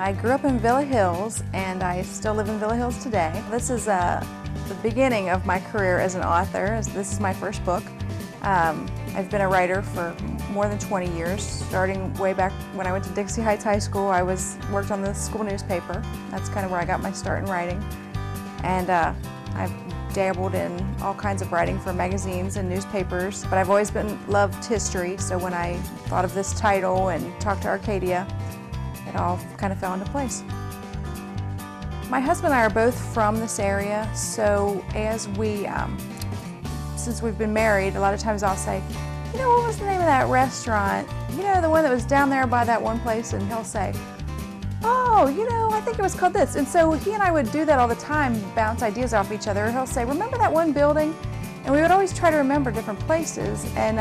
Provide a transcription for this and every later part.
I grew up in Villa Hills, and I still live in Villa Hills today. This is the beginning of my career as an author. This is my first book. I've been a writer for more than 20 years, starting way back when I went to Dixie Heights High School. I worked on the school newspaper. That's kind of where I got my start in writing. And I've dabbled in all kinds of writing for magazines and newspapers, but I've always loved history, so when I thought of this title and talked to Arcadia, it all kind of fell into place. My husband and I are both from this area, so since we've been married, a lot of times I'll say, you know, what was the name of that restaurant? You know, the one that was down there by that one place, and he'll say, oh, you know, I think it was called this. And so he and I would do that all the time, bounce ideas off each other. He'll say, remember that one building? And we would always try to remember different places. And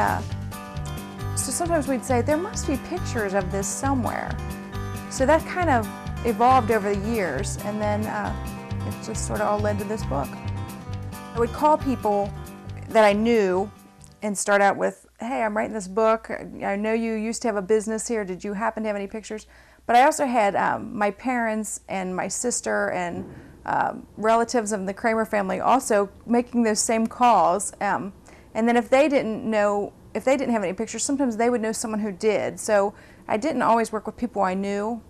so sometimes we'd say, there must be pictures of this somewhere. So that kind of evolved over the years, and then it just sort of all led to this book. I would call people that I knew and start out with, hey, I'm writing this book. I know you used to have a business here. Did you happen to have any pictures? But I also had my parents and my sister and relatives of the Kremer family also making those same calls. And then if they didn't have any pictures, sometimes they would know someone who did. So I didn't always work with people I knew.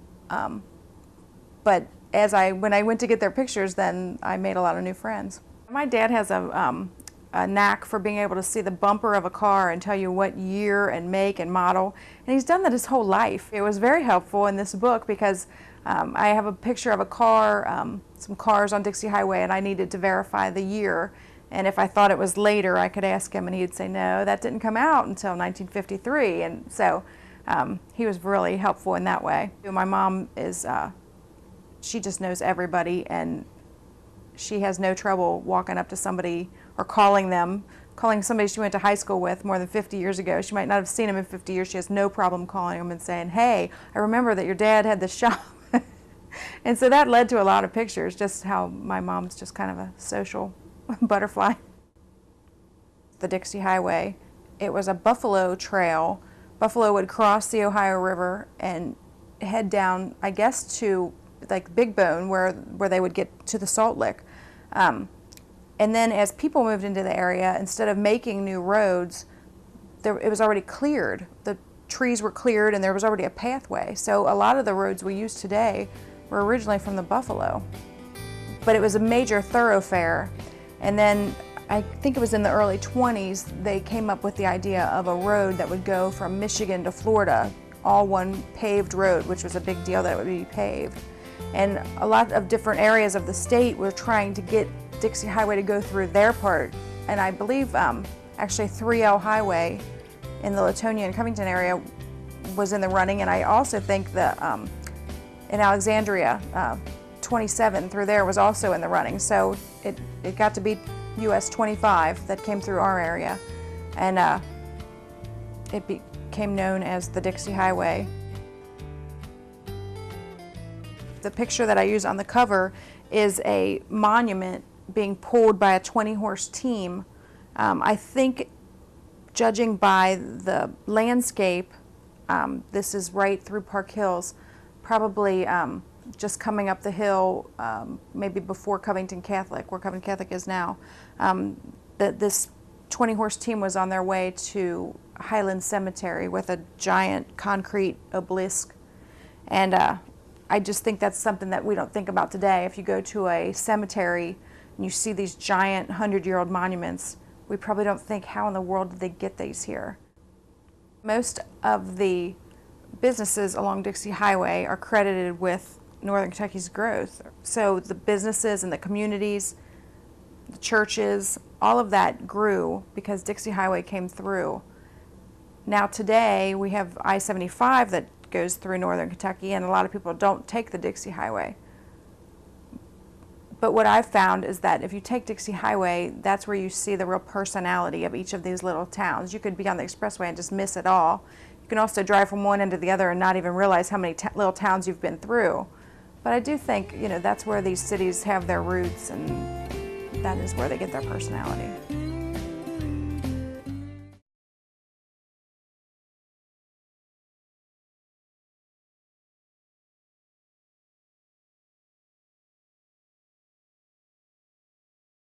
But when I went to get their pictures, then I made a lot of new friends. My dad has a knack for being able to see the bumper of a car and tell you what year and make and model, and he's done that his whole life. It was very helpful in this book because I have a picture of a car, some cars on Dixie Highway, and I needed to verify the year, and if I thought it was later, I could ask him and he'd say, no, that didn't come out until 1953, and so he was really helpful in that way. My mom is, she just knows everybody, and she has no trouble walking up to somebody or calling somebody she went to high school with more than 50 years ago. She might not have seen him in 50 years. She has no problem calling him and saying, hey, I remember that your dad had this shop. And so that led to a lot of pictures, just how my mom's just kind of a social butterfly. The Dixie Highway, it was a buffalo trail. Buffalo would cross the Ohio River and head down, I guess, to like Big Bone, where they would get to the Salt Lick. And then as people moved into the area, instead of making new roads, it was already cleared. The trees were cleared and there was already a pathway. So a lot of the roads we use today were originally from the buffalo. But it was a major thoroughfare. And then I think it was in the early 20s, they came up with the idea of a road that would go from Michigan to Florida, all one paved road, which was a big deal that it would be paved. And a lot of different areas of the state were trying to get Dixie Highway to go through their part. And I believe actually 3L Highway in the Latonia and Covington area was in the running. And I also think that in Alexandria, 27 through there was also in the running. So it got to be US 25 that came through our area. And it became known as the Dixie Highway. The picture that I use on the cover is a monument being pulled by a 20-horse team. I think, judging by the landscape, this is right through Park Hills, probably just coming up the hill, maybe before Covington Catholic, where Covington Catholic is now. This 20-horse team was on their way to Highland Cemetery with a giant concrete obelisk. And I just think that's something that we don't think about today. If you go to a cemetery and you see these giant 100-year-old monuments, we probably don't think, how in the world did they get these here? Most of the businesses along Dixie Highway are credited with Northern Kentucky's growth. So the businesses and the communities, the churches, all of that grew because Dixie Highway came through. Now today we have I-75 that goes through Northern Kentucky, and a lot of people don't take the Dixie Highway. But what I've found is that if you take Dixie Highway, that's where you see the real personality of each of these little towns. You could be on the expressway and just miss it all. You can also drive from one end to the other and not even realize how many little towns you've been through. But I do think, you know, that's where these cities have their roots, and that is where they get their personality.